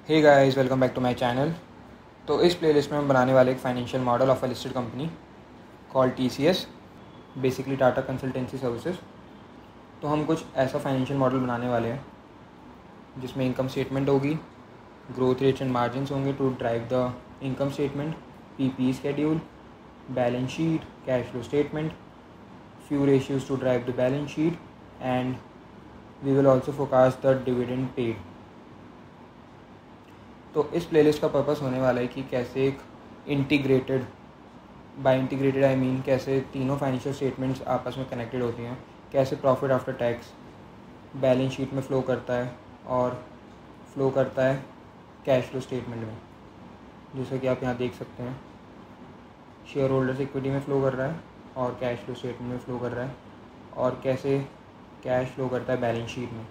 Hey guys, welcome back to my channel. तो इस playlist में हम बनाने वाले एक financial model of a listed company called TCS, basically Tata consultancy services. तो हम कुछ ऐसा फाइनेंशियल मॉडल बनाने वाले हैं जिसमें इनकम स्टेटमेंट होगी, ग्रोथ रेट्स एंड मार्जिन्स होंगे to drive the income statement, PPE schedule, balance sheet, cash flow statement, few ratios to drive the balance sheet, and we will also forecast the dividend paid. तो इस playlist का purpose होने वाला है कि कैसे एक integrated, by integrated I mean कैसे तीनों फाइनेंशियल स्टेटमेंट्स आपस में कनेक्टेड होती हैं, कैसे profit after tax balance sheet में फ़्लो करता है और फ्लो करता है कैश फ्लो स्टेटमेंट में। जैसा कि आप यहाँ देख सकते हैं, शेयर होल्डर्स इक्विटी में फ़्लो कर रहा है और कैश फ्लो स्टेटमेंट में फ़्लो कर रहा है, और कैसे कैश फ्लो करता है बैलेंस शीट में।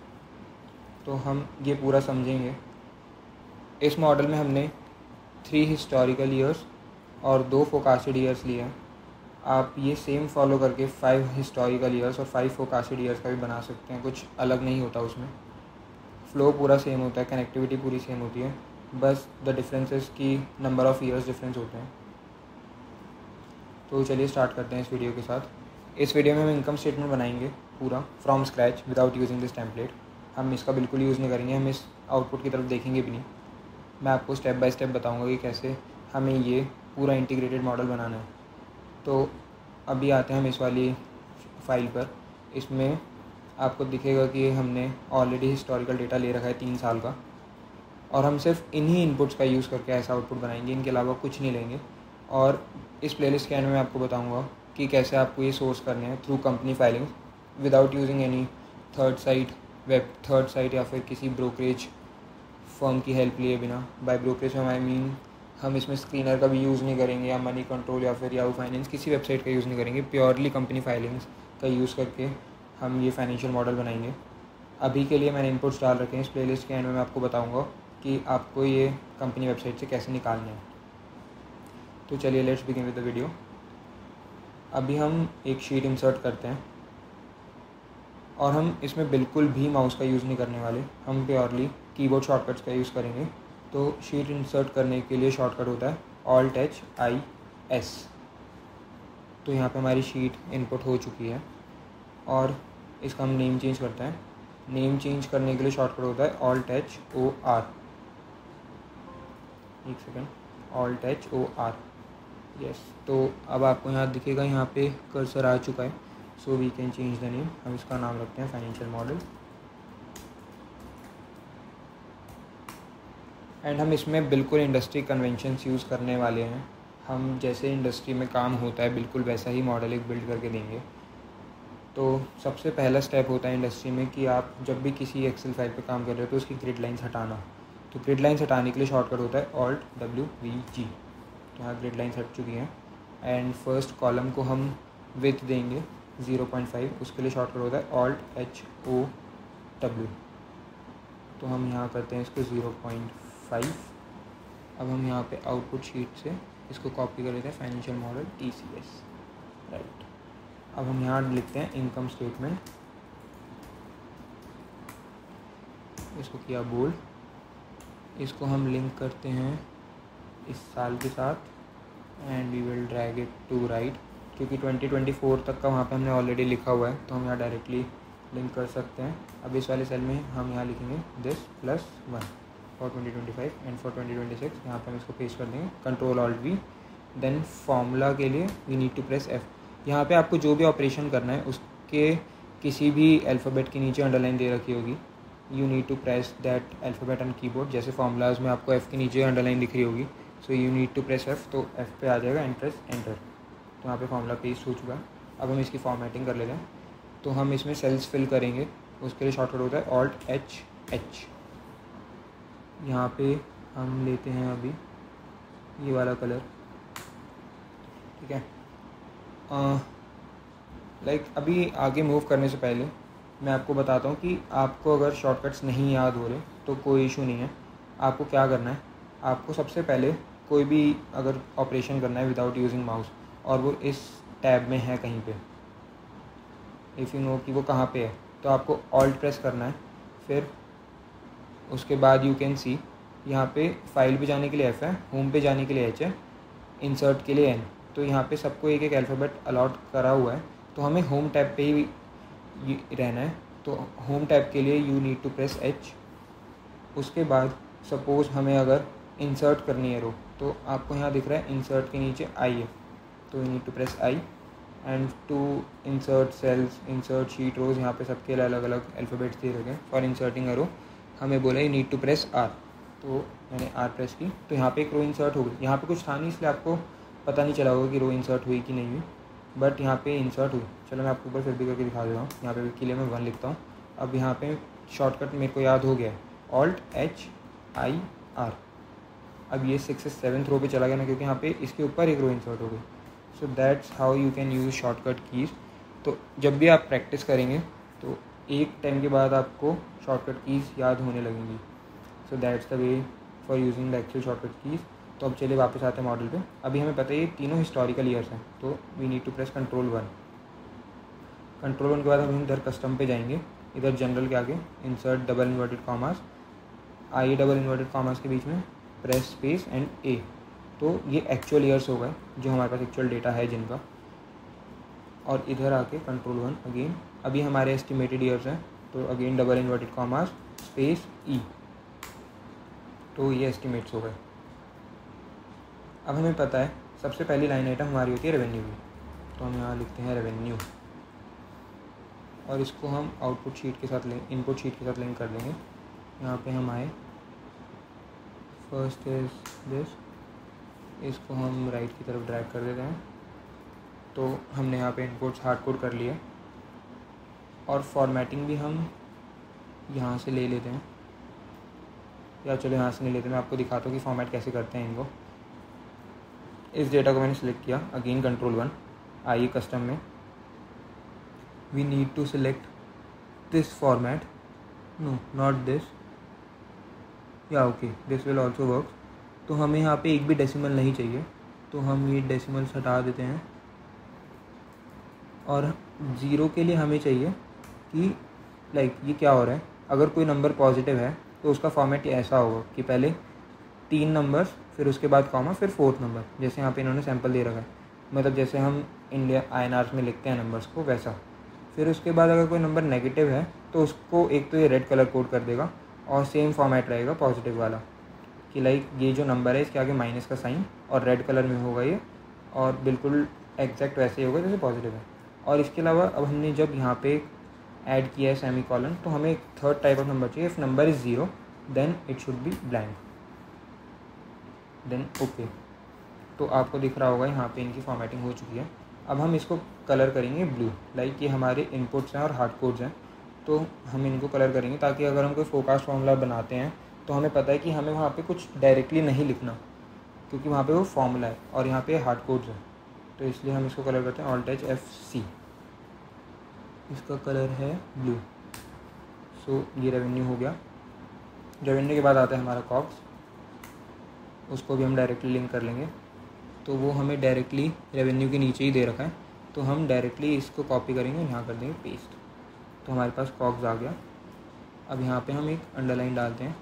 तो हम ये पूरा समझेंगे। इस मॉडल में हमने 3 हिस्टोरिकल ईयर्स और 2 फोरकास्टेड ईयर्स लिए हैं। आप ये सेम फॉलो करके 5 हिस्टोरिकल ईयर्स और 5 फोरकास्टेड ईयर्स का भी बना सकते हैं। कुछ अलग नहीं होता उसमें, फ़्लो पूरा सेम होता है, कनेक्टिविटी पूरी सेम होती है, बस द डिफरेंसेस की नंबर ऑफ़ ईयर्स डिफरेंस होते हैं। तो चलिए स्टार्ट करते हैं इस वीडियो के साथ। इस वीडियो में हम इनकम स्टेटमेंट बनाएंगे पूरा from scratch without using this template. हम इसका बिल्कुल यूज़ नहीं करेंगे, हम इस आउटपुट की तरफ देखेंगे भी नहीं। मैं आपको स्टेप बाय स्टेप बताऊंगा कि कैसे हमें ये पूरा इंटीग्रेटेड मॉडल बनाना है। तो अभी आते हैं हम इस वाली फ़ाइल पर। इसमें आपको दिखेगा कि हमने ऑलरेडी हिस्टोरिकल डेटा ले रखा है 3 साल का, और हम सिर्फ इन्हीं इनपुट्स का यूज़ करके ऐसा आउटपुट बनाएंगे, इनके अलावा कुछ नहीं लेंगे। और इस प्लेलिस्ट के एंड में मैं आपको बताऊंगा कि कैसे आपको ये सोर्स करने हैं through company filing without using any third site या फिर किसी ब्रोकरेज फर्म की हेल्प लिए बिना। बाय ब्रोकरेज में आई मीन हम इसमें स्क्रीनर का भी यूज़ नहीं करेंगे, या मनी कंट्रोल या फिर याहू फाइनेंस किसी वेबसाइट का यूज़ नहीं करेंगे। प्योरली कंपनी फाइलिंग्स का यूज़ करके हम ये फाइनेंशियल मॉडल बनाएंगे। अभी के लिए मैंने इनपुट्स डाल रखे हैं। इस प्लेलिस्ट के एंड में मैं आपको बताऊंगा कि आपको ये कंपनी वेबसाइट से कैसे निकालने हैं। तो चलिए let's begin with the video. अभी हम एक शीट इंसर्ट करते हैं, और हम इसमें बिल्कुल भी माउस का यूज़ नहीं करने वाले, हम प्योरली कीबोर्ड शॉर्टकट्स का यूज़ करेंगे। तो शीट इंसर्ट करने के लिए शॉर्टकट होता है Alt+H+I+S। तो यहाँ पे हमारी शीट इनपुट हो चुकी है, और इसका हम नेम चेंज करते हैं। नेम चेंज करने के लिए शॉर्टकट होता है Alt+HOR। एक सेकेंड, Alt+HOR, यस। तो अब आपको यहाँ दिखेगा, यहाँ पे कर्सर आ चुका है। So we can change the name. हम इसका नाम रखते हैं फाइनेंशियल मॉडल, एंड हम इसमें बिल्कुल इंडस्ट्री कन्वेंशंस यूज़ करने वाले हैं। हम जैसे इंडस्ट्री में काम होता है बिल्कुल वैसा ही मॉडल एक बिल्ड करके देंगे। तो सबसे पहला स्टेप होता है इंडस्ट्री में कि आप जब भी किसी एक्सेल फाइल पे काम कर रहे हो तो उसकी ग्रिड लाइंस हटाना। तो ग्रिड लाइंस हटाने के लिए शॉर्टकट होता है Alt+WVG। तो यहाँ ग्रिड लाइंस हट चुकी हैं, एंड फर्स्ट कॉलम को हम विड्थ देंगे 0.5। उसके लिए शॉर्टकट होता है Alt+HOW। तो हम यहाँ करते हैं इसको 0.5। अब हम यहाँ पे आउटपुट शीट से इसको कॉपी कर लेते हैं, फाइनेंशियल मॉडल TCS, राइट। अब हम यहाँ लिखते हैं इनकम स्टेटमेंट, इसको किया बोल्ड। इसको हम लिंक करते हैं इस साल के साथ, and we will drag it to right, क्योंकि 2024 तक का वहाँ पे हमने ऑलरेडी लिखा हुआ है, तो हम यहाँ डायरेक्टली लिंक कर सकते हैं। अब इस वाले सेल में हम यहाँ लिखेंगे this+1 फॉर 2025, एंड फॉर 2026 यहाँ पे हम इसको पेस्ट कर देंगे Ctrl+Alt+V। देन फॉर्मूला के लिए we need to press F। यहाँ पे आपको जो भी ऑपरेशन करना है उसके किसी भी अल्फ़ाबेट के नीचे अंडरलाइन दे रखी होगी, you need to press that alphabet on keyboard. जैसे फार्मूलाज में आपको F के नीचे अंडरलाइन दिख रही होगी, so you need to press F, तो F पे आ जाएगा एंड प्रेस एंटर। तो यहाँ पे फार्मूला पेस्ट हो चुका है। अब हम इसकी फॉर्मेटिंग कर लेते हैं। तो हम इसमें सेल्स फिल करेंगे, उसके लिए शॉर्टकट होता है Alt+H। यहाँ पे हम लेते हैं अभी ये वाला कलर, ठीक है। अभी आगे मूव करने से पहले मैं आपको बताता हूँ कि आपको अगर शॉर्टकट्स नहीं याद हो रहे तो कोई इशू नहीं है। आपको क्या करना है, आपको सबसे पहले कोई भी अगर ऑपरेशन करना है विदाउट यूजिंग माउस, और वो इस टैब में है कहीं पे, इफ़ यू नो कि वो कहाँ पे है, तो आपको ऑल्ट प्रेस करना है। फिर उसके बाद यू कैन सी यहाँ पे फाइल पे जाने के लिए F है, होम पे जाने के लिए H है, इंसर्ट के लिए N। तो यहाँ पे सबको एक एक अल्फ़ाबेट अलॉट करा हुआ है, तो हमें होम टैब पे ही रहना है। तो होम टैब के लिए you need to press H। उसके बाद सपोज़ हमें अगर इंसर्ट करनी है रो, तो आपको यहाँ दिख रहा है इंसर्ट के नीचे I है, तो you need to press I। And to insert cells, insert sheet, rows, यहाँ पे सबके अलग अलग अल्फ़ाबेट्स दे रखे हैं। फॉर इंसर्टिंग अ रो हमें बोला you need to press R, तो मैंने R प्रेस की, तो यहाँ पे एक रो इंसर्ट हो गई। यहाँ पे कुछ था नहीं, इसलिए आपको पता नहीं चला होगा कि रो इंसर्ट हुई कि नहीं हुई, बट यहाँ पे इंसर्ट हुई। चलो मैं आपको ऊपर फिर भी करके दिखा देता हूँ। यहाँ पे के लिए मैं 1 लिखता हूँ। अब यहाँ पे शॉर्टकट मेरे को याद हो गया है, Alt-H-I-R। अब ये 6 से 7th रो पे चला गया ना, क्योंकि यहाँ पे इसके ऊपर एक रो इंसर्ट हो गई। So that's how you can use shortcut keys. तो जब भी आप प्रैक्टिस करेंगे तो एक टाइम के बाद आपको शॉर्टकट कीज़ याद होने लगेंगी। So that's the way for using the actual shortcut keys. तो अब चलिए वापस आते हैं मॉडल पे। अभी हमें पता है ये तीनों हिस्टोरिकल ईयर्स हैं, तो we need to press Ctrl+1। Ctrl+1 के बाद हम इधर कस्टम पे जाएंगे, इधर जनरल के आगे insert double inverted commas, I double inverted commas के बीच में प्रेस स्पेस एंड A। तो ये एक्चुअल ईयर्स हो गए जो हमारे पास एक्चुअल डेटा है जिनका। और इधर आके Ctrl+1 अगेन, अभी हमारे एस्टिमेटेड ईयर्स हैं, तो again double inverted commas space E। तो ये एस्टिमेट्स हो गए। अब हमें पता है सबसे पहली लाइन आइटम हमारी होती है रेवेन्यू की, तो हम यहाँ लिखते हैं रेवेन्यू, और इसको हम आउटपुट शीट के साथ इनपुट शीट के साथ लिंक कर देंगे। यहाँ पे हम आए, फर्स्ट इज दिस, इसको हम राइट की तरफ ड्रैग कर देते हैं। तो हमने यहाँ पे इनपुट्स हार्ड कोड कर लिए, और फॉर्मेटिंग भी हम यहाँ से ले लेते हैं, या चलो यहाँ से नहीं लेते, मैं आपको दिखाता हूँ कि फॉर्मेट कैसे करते हैं इनको। इस डेटा को मैंने सेलेक्ट किया, अगेन Ctrl+1, आइए कस्टम में, we need to select this format, no not this, या okay this will also work. तो हमें यहाँ पे एक भी डेसिमल नहीं चाहिए, तो हम ये डेसिमल्स हटा देते हैं। और 0 के लिए हमें चाहिए कि लाइक ये क्या हो रहा है, अगर कोई नंबर पॉजिटिव है तो उसका फॉर्मेट ऐसा होगा कि पहले 3 नंबर्स, फिर उसके बाद कॉमा, फिर 4th नंबर, जैसे यहाँ पे इन्होंने सैम्पल दे रखा है, मतलब जैसे हम इंडिया INRs में लिखते हैं नंबर्स को वैसा। फिर उसके बाद अगर कोई नंबर नेगेटिव है तो उसको एक तो ये रेड कलर कोड कर देगा, और सेम फॉर्मेट रहेगा पॉजिटिव वाला, कि लाइक ये जो नंबर है इसके आगे माइनस का साइन और रेड कलर में होगा ये, और बिल्कुल एग्जैक्ट वैसे ही होगा जैसे पॉजिटिव है। और इसके अलावा अब हमने जब यहाँ पे ऐड किया है सेमीकोलन, तो हमें एक थर्ड टाइप ऑफ नंबर चाहिए। If number is 0 then it should be blank, then okay. तो आपको दिख रहा होगा यहाँ पे इनकी फॉर्मेटिंग हो चुकी है। अब हम इसको कलर करेंगे ब्लू, लाइक ये हमारे इनपुट्स हैं और हार्ड कोड्स हैं, तो हम इनको कलर करेंगे ताकि अगर हम कोई फोरकास्ट फॉर्मूला बनाते हैं तो हमें पता है कि हमें वहाँ पे कुछ डायरेक्टली नहीं लिखना, क्योंकि वहाँ पे वो फॉर्मूला है और यहाँ पे हार्ड कोड्स हैं। तो इसलिए हम इसको कलर करते हैं Alt+F+C, इसका कलर है ब्लू। सो ये रेवेन्यू हो गया। रेवेन्यू के बाद आता है हमारा कॉग्स, उसको भी हम डायरेक्टली लिंक कर लेंगे, तो वो हमें डायरेक्टली रेवेन्यू के नीचे ही दे रखा है, तो हम डायरेक्टली इसको कॉपी करेंगे, यहाँ कर देंगे पेस्ट, तो हमारे पास कॉग्स आ गया। अब यहाँ पे हम एक अंडरलाइन डालते हैं,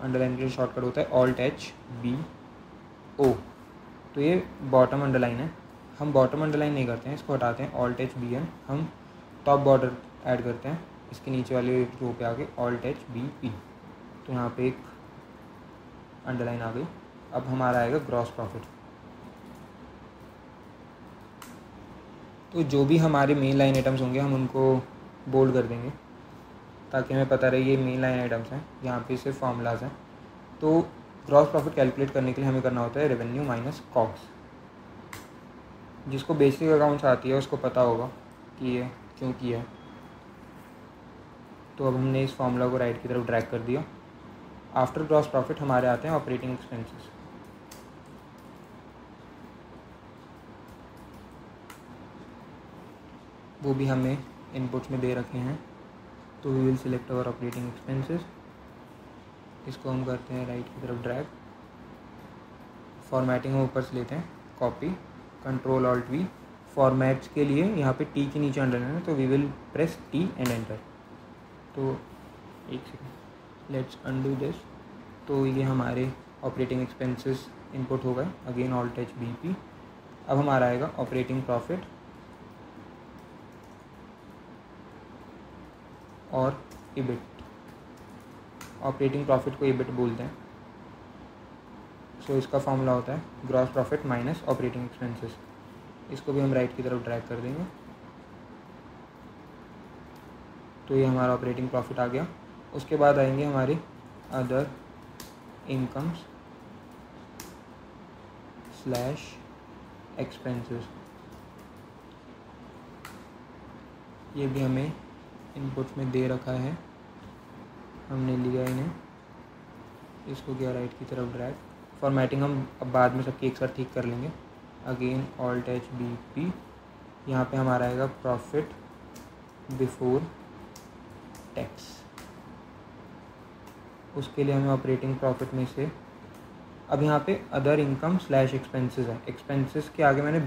अंडरलाइन के लिए शॉर्टकट होता है Alt+H+B+O, तो ये बॉटम अंडरलाइन है। हम बॉटम अंडरलाइन नहीं करते हैं, इसको हटाते हैं Alt+H+BN, हम टॉप बॉर्डर ऐड करते हैं इसके नीचे वाले रो पे आके Alt+H+BP, तो यहाँ पे एक अंडरलाइन आ गई। अब हमारा आएगा ग्रॉस प्रॉफिट। तो जो भी हमारे मेन लाइन आइटम्स होंगे हम उनको बोल्ड कर देंगे ताकि हमें पता रहे ये मेन लाइन आइटम्स हैं, यहाँ पे सिर्फ फार्मूलाज हैं। तो ग्रॉस प्रॉफिट कैलकुलेट करने के लिए हमें करना होता है रेवेन्यू माइनस कॉग्स। जिसको बेसिक अकाउंट्स आती है उसको पता होगा कि ये क्यों किया है। तो अब हमने इस फार्मूला को राइट की तरफ ड्रैग कर दिया। आफ्टर ग्रॉस प्रॉफिट हमारे आते हैं ऑपरेटिंग एक्सपेंसेस। वो भी हमें इनपुट्स में दे रखे हैं, तो we will select our operating expenses. इसको हम करते हैं राइट की तरफ ड्रैग, फॉर्मेटिंग हम ऊपर से लेते हैं कॉपी, Ctrl+Alt+V। फॉर्मेट्स के लिए यहाँ पे टी के नीचे अंडरलाइन है, तो we will press T and enter. तो एक सेकेंड, लेट्स अनडू दिस। तो ये हमारे ऑपरेटिंग एक्सपेंसेस इनपुट हो गए। Again Alt H BP। अब हमारा आएगा ऑपरेटिंग प्रॉफिट और EBIT। ऑपरेटिंग प्रॉफिट को EBIT बोलते हैं। सो इसका फॉर्मूला होता है gross profit minus operating expenses. इसको भी हम राइट की तरफ ड्रैग कर देंगे। तो ये हमारा ऑपरेटिंग प्रॉफिट आ गया। उसके बाद आएंगे हमारे अदर इनकम्स स्लैश एक्सपेंसेस। ये भी हमें इनपुट में दे रखा है, हमने लिया इन्हें। इसको किया राइट की तरफ ड्रैग। फॉर्मेटिंग हम अब बाद में सबकी एक साथ ठीक कर लेंगे। Again Alt H BP। यहाँ पे हमारा आएगा प्रॉफिट बिफोर टैक्स। उसके लिए हमें ऑपरेटिंग प्रॉफिट में से अब यहाँ पे अदर इनकम स्लैश एक्सपेंसेस है। एक्सपेंसेस के आगे मैंने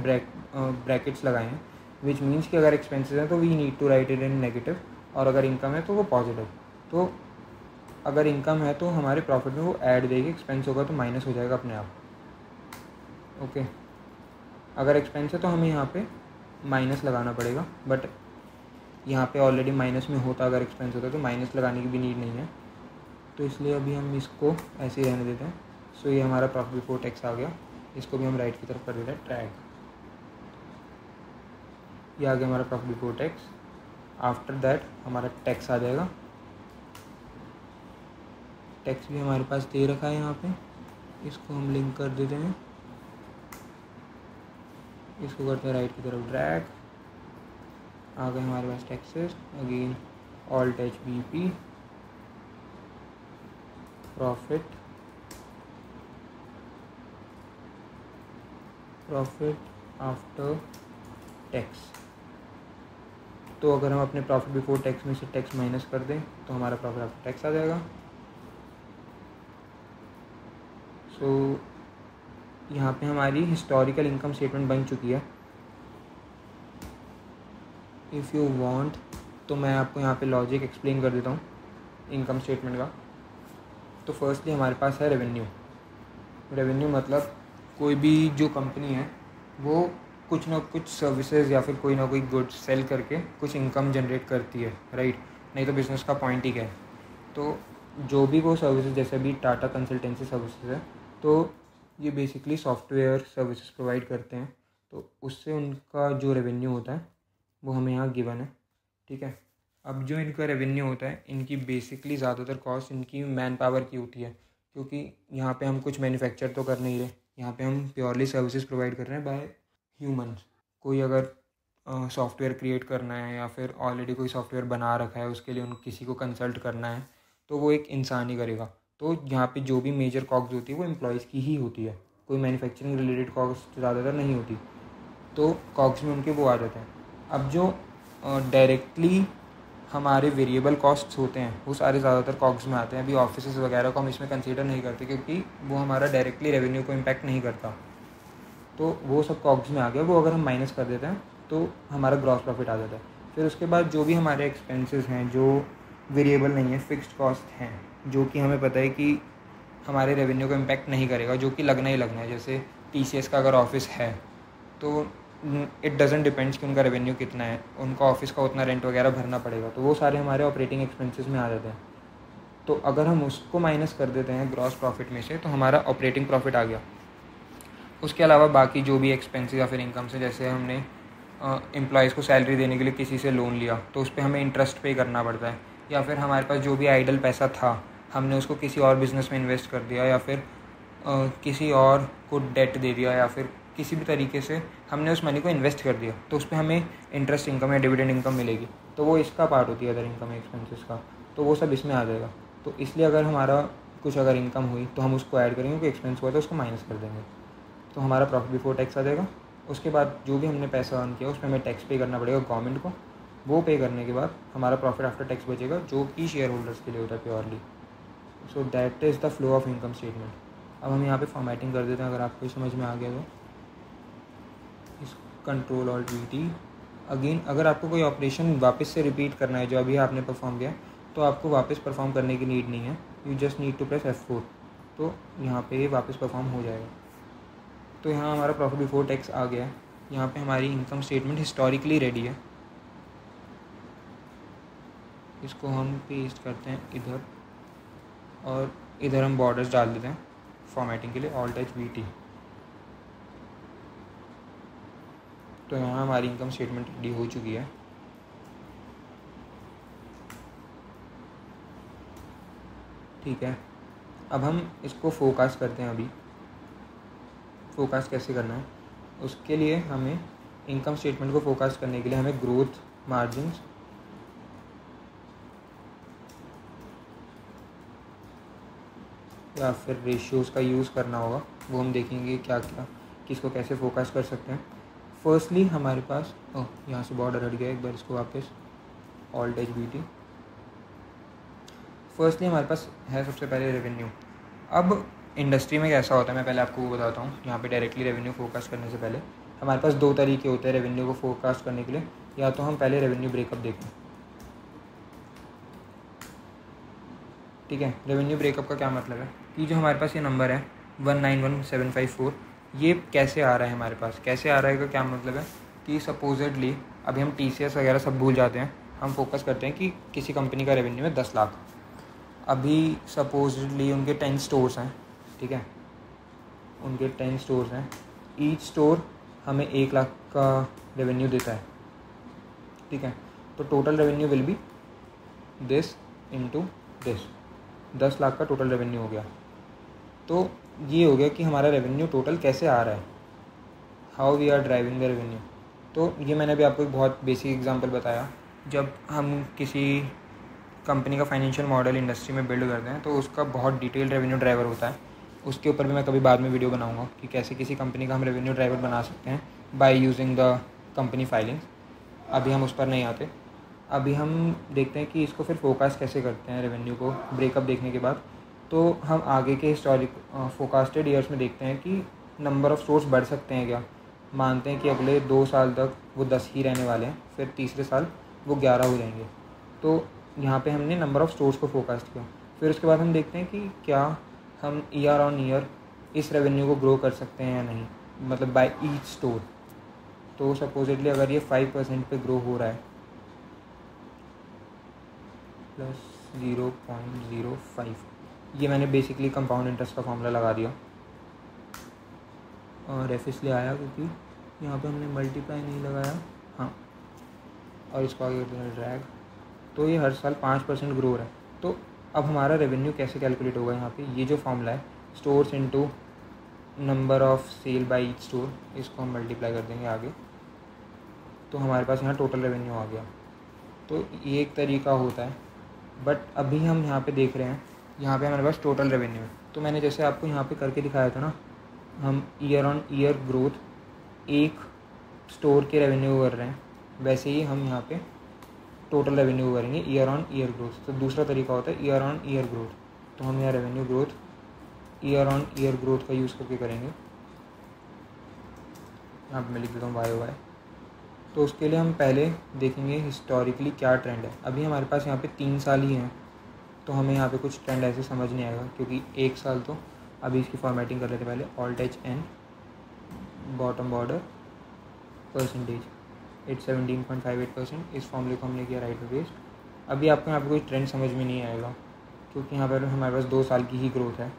ब्रैकेट्स लगाए हैं, विच मीन्स कि अगर एक्सपेंसेस हैं तो we need to write it in negative, और अगर इनकम है तो वो पॉजिटिव। तो अगर इनकम है तो हमारे प्रॉफिट में वो ऐड देगी, एक्सपेंस होगा तो माइनस हो जाएगा अपने आप। ओके, अगर एक्सपेंस है तो हमें यहाँ पे माइनस लगाना पड़ेगा, बट यहाँ पे ऑलरेडी माइनस में होता अगर एक्सपेंस होता तो माइनस लगाने की भी नीड नहीं है। तो इसलिए अभी हम इसको ऐसे ही रहने देते हैं। सो ये हमारा प्रॉफिट बिफोर टैक्स आ गया। इसको भी हम राइट की तरफ कर देते हैं ट्रैक। ये आ गया हमारा profit before tax. After that हमारा टैक्स आ जाएगा। टैक्स भी हमारे पास दे रखा है यहाँ पे, इसको हम लिंक कर देते हैं। इसको करते हैं राइट की तरफ ड्रैग। आ गए हमारे पास taxes. Again Alt H BP profit after tax. तो अगर हम अपने प्रॉफिट बिफोर टैक्स में से टैक्स माइनस कर दें तो हमारा प्रॉफिट आफ्टर टैक्स आ जाएगा। सो यहाँ पे हमारी हिस्टोरिकल इनकम स्टेटमेंट बन चुकी है। इफ़ यू वांट तो मैं आपको यहाँ पे लॉजिक एक्सप्लेन कर देता हूँ इनकम स्टेटमेंट का। तो फर्स्टली हमारे पास है रेवेन्यू। रेवेन्यू मतलब कोई भी जो कंपनी है वो कुछ ना कुछ सर्विसेज या फिर कोई ना कोई गुड्स सेल करके कुछ इनकम जनरेट करती है, राइट। नहीं तो बिज़नेस का पॉइंट ही क्या है। तो जो भी वो सर्विसेज, जैसे अभी टाटा कंसल्टेंसी सर्विसेज है, तो ये बेसिकली सॉफ्टवेयर सर्विसेज प्रोवाइड करते हैं। तो उससे उनका जो रेवेन्यू होता है वो हमें यहाँ गिवन है, ठीक है। अब जो इनका रेवेन्यू होता है, इनकी बेसिकली ज़्यादातर कॉस्ट इनकी मैन पावर की होती है, क्योंकि यहाँ पे हम कुछ मैन्युफैक्चर तो कर नहीं रहे, यहाँ पे हम प्योरली सर्विसेज प्रोवाइड कर रहे हैं बाय ह्यूमंस। कोई अगर सॉफ्टवेयर क्रिएट करना है या फिर ऑलरेडी कोई सॉफ्टवेयर बना रखा है, उसके लिए उन किसी को कंसल्ट करना है, तो वो एक इंसान ही करेगा। तो यहाँ पे जो भी मेजर कॉस्ट होती है वो एम्प्लॉयज़ की ही होती है, कोई मैन्युफैक्चरिंग रिलेटेड कॉस्ट ज़्यादातर नहीं होती। तो कॉस्ट में उनके वो आ जाते हैं। अब जो डायरेक्टली हमारे वेरिएबल कॉस्ट्स होते हैं वो सारे ज़्यादातर कॉग्स में आते हैं। अभी ऑफिसेज वगैरह को हम इसमें कंसीडर नहीं करते क्योंकि वो हमारा डायरेक्टली रेवेन्यू को इम्पैक्ट नहीं करता, तो वो सब कॉग्स में आ गया। वो अगर हम माइनस कर देते हैं तो हमारा ग्रॉस प्रॉफिट आ जाता है। फिर उसके बाद जो भी हमारे एक्सपेंसेस हैं जो वेरिएबल नहीं है, फिक्स्ड कॉस्ट हैं, जो कि हमें पता है कि हमारे रेवेन्यू को इम्पैक्ट नहीं करेगा, जो कि लगना ही लगना है। जैसे TCS का अगर ऑफिस है तो इट डजेंट डिपेंड्स कि उनका रेवेन्यू कितना है, उनका ऑफिस का उतना रेंट वगैरह भरना पड़ेगा, तो वो सारे हमारे ऑपरेटिंग एक्सपेंसेस में आ जाते हैं। तो अगर हम उसको माइनस कर देते हैं ग्रॉस प्रॉफिट में से तो हमारा ऑपरेटिंग प्रॉफिट आ गया। उसके अलावा बाकी जो भी एक्सपेंसेस या फिर इनकम से, जैसे हमने एम्प्लॉयज़ को सैलरी देने के लिए किसी से लोन लिया तो उस पर हमें इंटरेस्ट पे करना पड़ता है, या फिर हमारे पास जो भी आइडल पैसा था हमने उसको किसी और बिज़नेस में इन्वेस्ट कर दिया, या फिर किसी और को डेट दे दिया, या फिर किसी भी तरीके से हमने उस मनी को इन्वेस्ट कर दिया, तो उस पर हमें इंटरेस्ट इनकम या डिविडेंड इनकम मिलेगी। तो वो इसका पार्ट होती है अदर इनकम एक्सपेंसेस का, तो वो सब इसमें आ जाएगा। तो इसलिए अगर हमारा कुछ अगर इनकम हुई तो हम उसको ऐड करेंगे, कोई एक्सपेंस हुआ तो उसको माइनस कर देंगे, तो हमारा प्रॉफिट बिफोर टैक्स आ जाएगा। उसके बाद जो भी हमने पैसा अर्न किया उस पर हमें टैक्स पे करना पड़ेगा गवर्नमेंट को। वो पे करने के बाद हमारा प्रॉफिट आफ्टर टैक्स बचेगा, जो कि शेयर होल्डर्स के लिए होता है purely. So that is the flow of income statement. अब हम यहाँ पे फॉर्मेटिंग कर देते हैं, अगर आपको समझ में आ गया तो। इस कंट्रोल ऑल्ट VT। अगेन अगर आपको कोई ऑपरेशन वापस से रिपीट करना है जो अभी आपने परफॉर्म किया, तो आपको वापस परफॉर्म करने की नीड नहीं है, you just need to press F4। तो यहाँ पे वापस परफॉर्म हो जाएगा। तो यहाँ हमारा प्रॉफिट बिफोर टैक्स आ गया है। यहाँ पे हमारी इनकम स्टेटमेंट हिस्टोरिकली रेडी है। इसको हम पेस्ट करते हैं इधर और इधर हम बॉर्डर्स डाल देते हैं फॉर्मेटिंग के लिए, Alt+VT। तो यहाँ हमारी इनकम स्टेटमेंट रेडी हो चुकी है। ठीक है, अब हम इसको फोकास्ट करते हैं। अभी फोकास्ट कैसे करना है, उसके लिए हमें इनकम स्टेटमेंट को फोकास्ट करने के लिए हमें ग्रोथ मार्जिन्स या फिर रेशियोज़ का यूज़ करना होगा। वो हम देखेंगे क्या क्या किसको कैसे फोकास्ट कर सकते हैं। फर्स्टली हमारे पास यहाँ से बॉर्डर हट गया, एक बार इसको वापस Alt+VT। फर्स्टली हमारे पास है सबसे पहले रेवेन्यू। अब इंडस्ट्री में कैसा होता है मैं पहले आपको वो बताता हूँ। यहाँ पे डायरेक्टली रेवेन्यू फोकास्ट करने से पहले हमारे पास दो तरीके होते हैं रेवेन्यू को फोकास्ट करने के लिए। या तो हम पहले रेवेन्यू ब्रेकअप देखें। ठीक है, रेवेन्यू ब्रेकअप का क्या मतलब है कि जो हमारे पास ये नंबर है 191,754, ये कैसे आ रहा है हमारे पास। कैसे आ रहा है का क्या मतलब है कि सपोजिटली अभी हम TCS वगैरह सब भूल जाते हैं, हम फोकस करते हैं कि किसी कंपनी का रेवेन्यू है 10 लाख। अभी सपोजिटली उनके 10 स्टोर्स हैं। ठीक है, उनके 10 स्टोर्स हैं, ईच स्टोर हमें 1 लाख का रेवेन्यू देता है। ठीक है, तो total revenue will be this into this, 10 lakh का टोटल रेवेन्यू हो गया। तो ये हो गया कि हमारा रेवेन्यू टोटल कैसे आ रहा है, how we are driving the revenue. तो ये मैंने अभी आपको एक बहुत बेसिक एग्जांपल बताया। जब हम किसी कंपनी का फाइनेंशियल मॉडल इंडस्ट्री में बिल्ड करते हैं तो उसका बहुत डिटेल रेवेन्यू ड्राइवर होता है। उसके ऊपर भी मैं कभी बाद में वीडियो बनाऊंगा कि कैसे किसी कंपनी का हम रेवेन्यू ड्राइवर बना सकते हैं by using the company filings. अभी हम उस पर नहीं आते। अभी हम देखते हैं कि इसको फिर फोकास्ट कैसे करते हैं रेवेन्यू को ब्रेकअप देखने के बाद। तो हम आगे के हिस्टोरिक फोकास्टेड ईयर्स में देखते हैं कि नंबर ऑफ़ स्टोर्स बढ़ सकते हैं क्या। मानते हैं कि अगले 2 साल तक वो 10 ही रहने वाले हैं, फिर तीसरे साल वो 11 हो जाएंगे। तो यहाँ पे हमने नंबर ऑफ़ स्टोर्स को फोकास्ट किया। फिर उसके बाद हम देखते हैं कि क्या हम ईयर ऑन ईयर इस रेवेन्यू को ग्रो कर सकते हैं या नहीं, मतलब बाय ईच स्टोर। तो सपोजिटली अगर ये 5% पे ग्रो हो रहा है +0.05, ये मैंने बेसिकली कंपाउंड इंटरेस्ट का फॉर्मूला लगा दिया और एफ इसलिए आया क्योंकि यहाँ पे हमने मल्टीप्लाई नहीं लगाया। हाँ, और इसको आगे ड्रैग, तो ये हर साल 5% ग्रो हो रहा है। तो अब हमारा रेवेन्यू कैसे कैलकुलेट होगा, यहाँ पे ये जो फॉर्मूला है stores into number of sale by each store, इसको हम मल्टीप्लाई कर देंगे आगे, तो हमारे पास यहाँ टोटल रेवेन्यू आ गया। तो ये एक तरीका होता है, बट अभी हम यहाँ पे देख रहे हैं, यहाँ पे हमारे पास टोटल रेवेन्यू है। तो मैंने जैसे आपको यहाँ पे करके दिखाया था ना, हम ईयर ऑन ईयर ग्रोथ एक स्टोर के रेवेन्यू कर रहे हैं, वैसे ही हम यहाँ पे टोटल रेवेन्यू करेंगे ईयर ऑन ईयर ग्रोथ। तो दूसरा तरीका होता है ईयर ऑन ईयर ग्रोथ। तो हम यहाँ revenue growth year on year growth का यूज़ करके करेंगे। यहाँ पे मैं लिख देता हूँ YOY। तो उसके लिए हम पहले देखेंगे हिस्टोरिकली क्या ट्रेंड है। अभी हमारे पास यहाँ पे 3 साल ही हैं, तो हमें यहाँ पे कुछ ट्रेंड ऐसे समझ नहीं आएगा क्योंकि 1 साल तो अभी इसकी फॉर्मेटिंग कर लेते पहले। Alt+N बॉटम बॉर्डर परसेंटेज 17.58%, इस फॉर्मूले को हमने किया राइट बेस्ड। अभी आपको यहाँ पे कोई ट्रेंड समझ में नहीं आएगा क्योंकि यहाँ पर हमारे पास 2 साल की ही ग्रोथ है।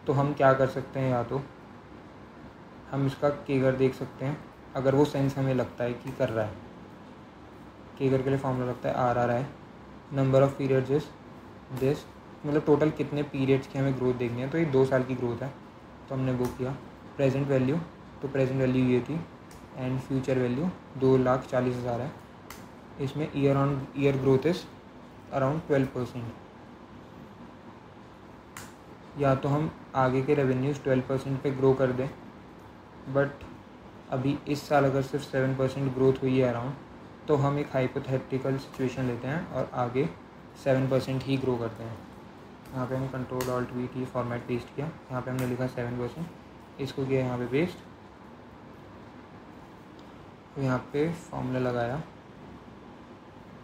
तो हम क्या कर सकते हैं, या तो हम इसका केगर देख सकते हैं, अगर वो सेंस हमें लगता है कि कर रहा है। केगर के लिए फॉर्मूला लगता है RRI, number of periods is this, मतलब टोटल कितने पीरियड्स की हमें ग्रोथ देखनी है। तो ये 2 साल की ग्रोथ है, तो हमने वो किया। प्रेजेंट वैल्यू, तो प्रेजेंट वैल्यू ये थी, एंड फ्यूचर वैल्यू 2,40,000 है। इसमें year on year growth is around 12%। या तो हम आगे के रेवेन्यूज़ 12% पे ग्रो कर दें, बट अभी इस साल अगर सिर्फ 7% ग्रोथ हुई है अराउंड, तो हम एक हाइपोथेटिकल सिचुएशन लेते हैं और आगे 7% ही ग्रो करते हैं। यहाँ पे हमने Ctrl+Alt+V फॉर्मेट पेस्ट किया, यहाँ पे हमने लिखा 7%, इसको किया यहाँ पे पेस्ट, तो यहाँ पे फॉर्मूला लगाया,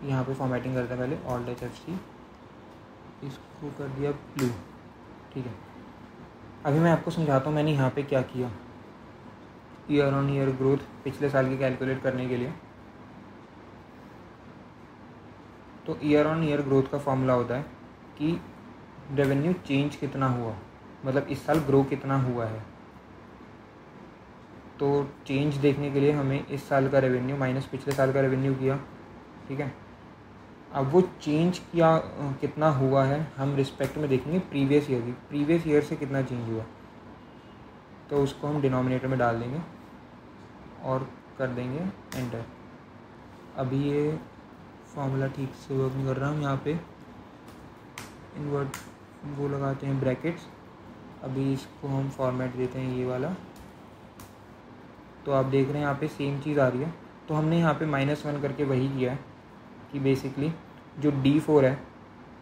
यहाँ पे फॉर्मेटिंग करते हैं पहले Alt+FC, इसको कर दिया ब्लू, ठीक है। अभी मैं आपको समझाता हूँ मैंने यहाँ पे क्या किया। ईयर ऑन ईयर ग्रोथ पिछले साल की कैलकुलेट करने के लिए, तो ईयर ऑन ईयर ग्रोथ का फॉर्मूला होता है कि रेवेन्यू चेंज कितना हुआ, मतलब इस साल ग्रो कितना हुआ है। तो चेंज देखने के लिए हमें इस साल का रेवेन्यू माइनस पिछले साल का रेवेन्यू किया, ठीक है। अब वो चेंज किया कितना हुआ है हम रिस्पेक्ट में देखेंगे प्रीवियस ईयर की, प्रीवियस ईयर से कितना चेंज हुआ, तो उसको हम डिनोमिनेटर में डाल देंगे और कर देंगे एंटर। अभी ये फॉर्मूला ठीक से वर्क नहीं कर रहा, हम यहाँ पे इन्वर्ट वो लगाते हैं ब्रैकेट्स। अभी इसको हम फॉर्मेट देते हैं ये वाला, तो आप देख रहे हैं यहाँ पे सेम चीज़ आ रही है। तो हमने यहाँ पे -1 करके वही किया है कि बेसिकली जो D4 है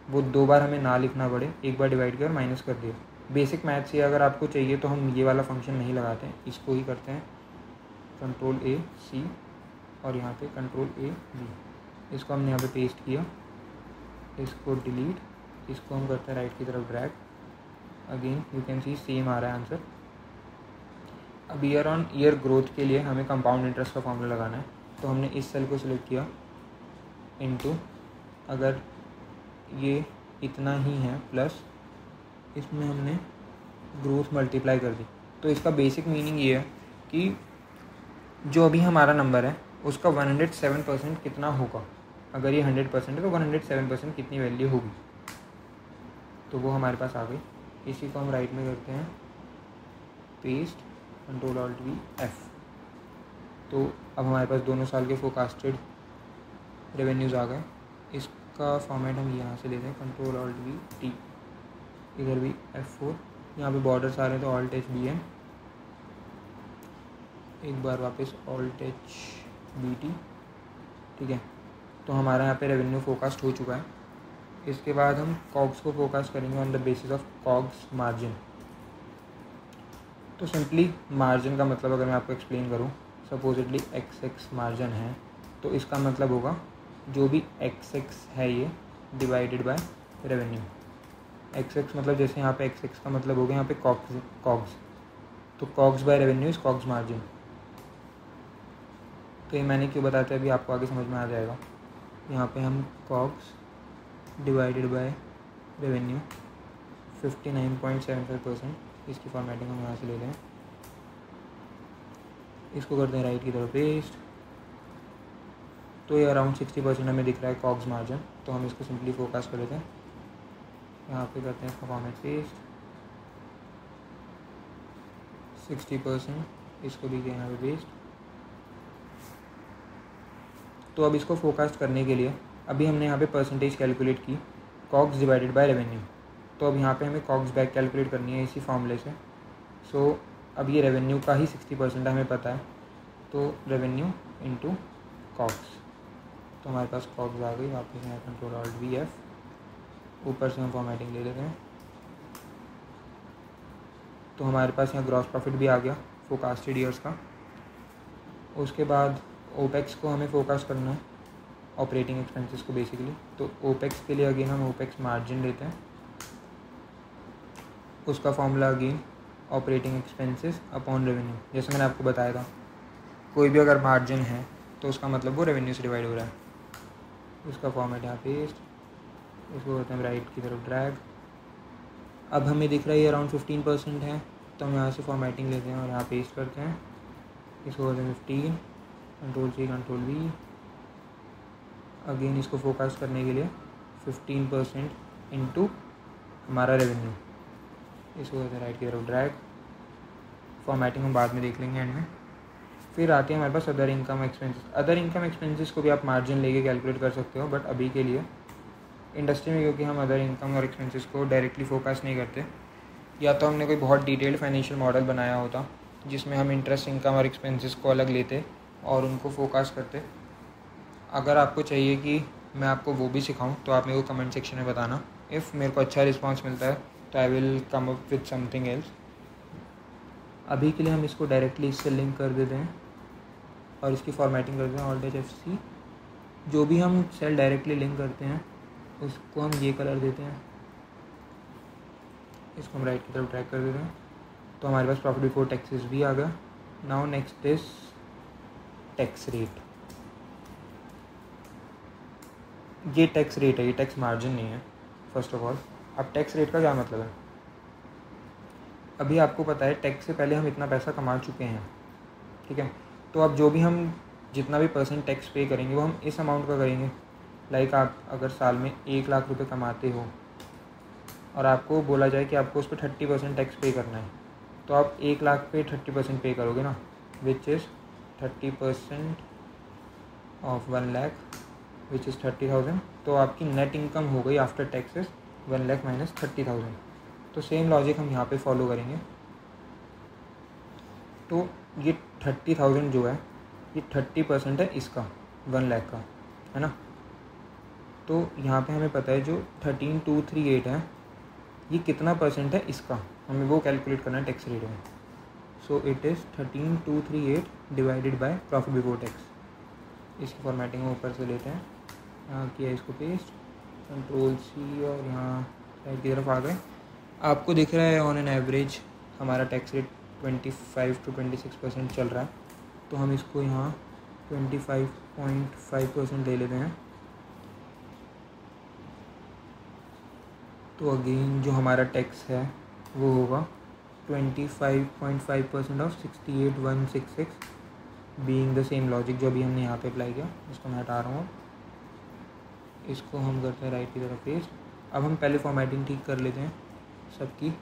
वो 2 बार हमें ना लिखना पड़े, एक बार डिवाइड कर माइनस कर दिया। बेसिक मैथ से अगर आपको चाहिए तो हम ये वाला फंक्शन नहीं लगाते हैं, इसको ही करते हैं Ctrl+A+C और यहाँ पे Ctrl+A+V। इसको हमने यहाँ पे पेस्ट किया, इसको डिलीट, इसको हम करते हैं राइट की तरफ drag. Again you can see same आ रहा है आंसर। अब ईयर ऑन ईयर ग्रोथ के लिए हमें कंपाउंड इंटरेस्ट का फॉर्मूला लगाना है, तो हमने इस सेल को सिलेक्ट किया इनटू, अगर ये इतना ही है प्लस इसमें हमने ग्रोथ मल्टीप्लाई कर दी। तो इसका बेसिक मीनिंग ये है कि जो अभी हमारा नंबर है उसका 107% कितना होगा। अगर ये 100% है तो 107% कितनी वैल्यू होगी, तो वो हमारे पास आ गई। इसी को हम राइट में करते हैं पेस्ट, Ctrl+Alt+V+F। तो अब हमारे पास दोनों साल के फोरकास्टेड रेवेन्यूज़ आ गए। इसका फॉर्मेट हम यहाँ से लेते हैं Ctrl+Alt+V+T, इधर भी F4। यहाँ पे बॉर्डर्स आ रहे हैं तो Alt+H+BN, एक बार वापस Alt+H+BT, ठीक है। तो हमारा यहाँ पे रेवेन्यू फोरकास्ट हो चुका है। इसके बाद हम कॉग्स को फोरकास्ट करेंगे on the basis of COGS margin. तो सिंपली मार्जिन का मतलब अगर मैं आपको एक्सप्लेन करूँ, सपोजिटली XX मार्जिन है तो इसका मतलब होगा जो भी XX है ये डिवाइडेड बाय रेवेन्यू। XX मतलब जैसे यहाँ पे XX का मतलब हो गया यहाँ पे कॉग्स, तो COGS by revenue is COGS margin. तो ये मैंने क्यों बताया था अभी आपको आगे समझ में आ जाएगा। यहाँ पे हम कॉग्स डिवाइडेड बाय रेवेन्यू 59.75%, इसकी फॉर्मेटिंग हम यहाँ से ले लें, इसको करते हैं राइट की तरफ पेस्ट। तो ये अराउंड 60% हमें दिख रहा है कॉग्स मार्जिन, तो हम इसको सिंपली फोकस कर लेते हैं। यहाँ पे करते हैं इसका फॉर्मेट पेस्ट 60%, इसको भी किया यहाँ पे पेस्ट। तो अब इसको फोकस करने के लिए अभी हमने यहाँ पे परसेंटेज कैलकुलेट की कॉग्स डिवाइडेड बाय रेवेन्यू, तो अब यहाँ पे हमें कॉग्स बैक कैलकुलेट करनी है इसी फॉर्मूले से। सो अब ये रेवेन्यू का ही 60% हमें पता है, तो रेवेन्यू इनटू कॉग्स, तो हमारे पास कॉग्स आ गई। वापस यहाँ Ctrl+Alt+V+F, ऊपर से हम फॉर्मेटिंग ले लेते हैं। तो हमारे पास यहाँ ग्रॉस प्रॉफिट भी आ गया फोरकास्टेड ईयर्स का। उसके बाद ओपेक्स को हमें फोकस करना है, ऑपरेटिंग एक्सपेंसेस को बेसिकली। तो ओपेक्स के लिए अगेन हम ओपेक्स मार्जिन लेते हैं, उसका formula again operating expenses upon revenue. जैसे मैंने आपको बताया था कोई भी अगर मार्जिन है तो उसका मतलब वो रेवेन्यू से डिवाइड हो रहा है। उसका फॉर्मेट यहाँ पेस्ट, इसको करते हैं राइट की तरफ ड्रैग। अब हमें दिख रहा है ये अराउंड 15% है, तो हम यहाँ से फॉर्मेटिंग लेते हैं और यहाँ पेस्ट करते हैं। इसको करते हैं 15, Ctrl+C Ctrl+V। अगेन इसको फोकस करने के लिए 15% इनटू हमारा रेवेन्यू, इसको करते हैं राइट की तरफ ड्रैग। फॉर्मेटिंग हम बाद में देख लेंगे एंड में। फिर आते हैं हमारे पास other income expenses. Other income expenses को भी आप मार्जिन लेके कैलकुलेट कर सकते हो, बट अभी के लिए इंडस्ट्री में क्योंकि हम अदर इनकम और एक्सपेंसेस को डायरेक्टली फोकस नहीं करते, या तो हमने कोई बहुत डिटेल्ड फाइनेंशियल मॉडल बनाया होता जिसमें हम इंटरेस्ट इनकम और एक्सपेंसेस को अलग लेते और उनको फोकस करते। अगर आपको चाहिए कि मैं आपको वो भी सिखाऊं तो आप मेरे को कमेंट सेक्शन में बताना। इफ़ मेरे को अच्छा रिस्पांस मिलता है तो I will come up with something else. अभी के लिए हम इसको डायरेक्टली इससे लिंक कर देते हैं और इसकी फॉर्मेटिंग करते हैं Alt+F+C। जो भी हम सेल डायरेक्टली लिंक करते हैं उसको हम ये कलर देते हैं इसको हम राइट की तरफ ड्रैग कर देते हैं। तो हमारे पास प्रॉफिट बिफोर टैक्सेस भी आ गया। Now next is tax rate. ये टैक्स रेट है, ये टैक्स मार्जिन नहीं है फर्स्ट ऑफ ऑल। अब टैक्स रेट का क्या मतलब है? अभी आपको पता है टैक्स से पहले हम इतना पैसा कमा चुके हैं, ठीक है। तो अब जो भी हम जितना भी % टैक्स पे करेंगे वो हम इस अमाउंट का करेंगे। लाइक आप अगर साल में 1 लाख रुपए कमाते हो और आपको बोला जाए कि आपको उस पर 30% टैक्स पे करना है, तो आप 1 लाख पे 30% पे करोगे ना, which is 30% of 1 lakh which is 30,000। तो आपकी नेट इनकम हो गई आफ्टर टैक्सेस 1 लाख माइनस 30,000। तो सेम लॉजिक हम यहाँ पे फॉलो करेंगे। तो ये 30,000 जो है ये 30% है इसका 1 लाख का, है ना। तो यहाँ पे हमें पता है जो 13,238 है ये कितना % है इसका, हमें वो कैलकुलेट करना है टैक्स रेट में। So it is 13,238 divided by profit before tax. इसकी फॉर्मेटिंग ऊपर से लेते हैं, यहाँ किया इसको पेस्ट, Ctrl+C और यहाँ राइट की तरफ आ गए। आपको दिख रहा है ऑन एन एवरेज हमारा टैक्स रेट 25 to 26% चल रहा है। तो हम इसको यहाँ 25.5% ले लेते हैं। तो अगेन जो हमारा टैक्स है वो होगा 25.5% of 68,166, being the same logic जो अभी हमने यहाँ पे अप्लाई किया। इसको मैं हटा रहा हूँ, इसको हम करते हैं राइट की तरफ पेस्ट। अब हम पहले फॉर्मेटिंग ठीक कर लेते हैं सबकी।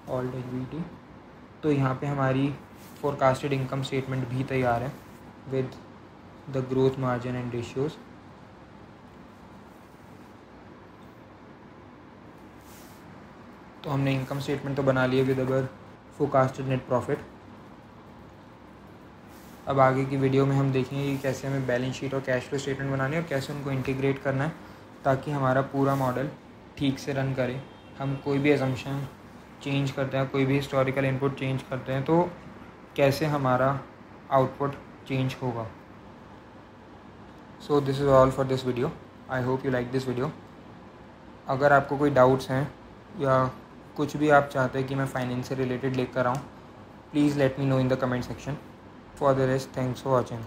Alt HBT। तो यहाँ पे हमारी फोरकास्टेड इनकम स्टेटमेंट भी तैयार है with the growth margin and ratios. तो हमने इनकम स्टेटमेंट तो बना लिया with our forecasted net profit. अब आगे की वीडियो में हम देखेंगे कि कैसे हमें बैलेंस शीट और कैश फ्लो स्टेटमेंट बनानी है और कैसे उनको इंटीग्रेट करना है ताकि हमारा पूरा मॉडल ठीक से रन करे। हम कोई भी असम्पशन चेंज करते हैं, कोई भी हिस्टोरिकल इनपुट चेंज करते हैं तो कैसे हमारा आउटपुट चेंज होगा। So this is all for this video. I hope you like this video. अगर आपको कोई डाउट्स हैं या कुछ भी आप चाहते हैं कि मैं फाइनेंस से रिलेटेड लेकर आऊँ, please let me know in the comment section. For the rest, thanks for watching.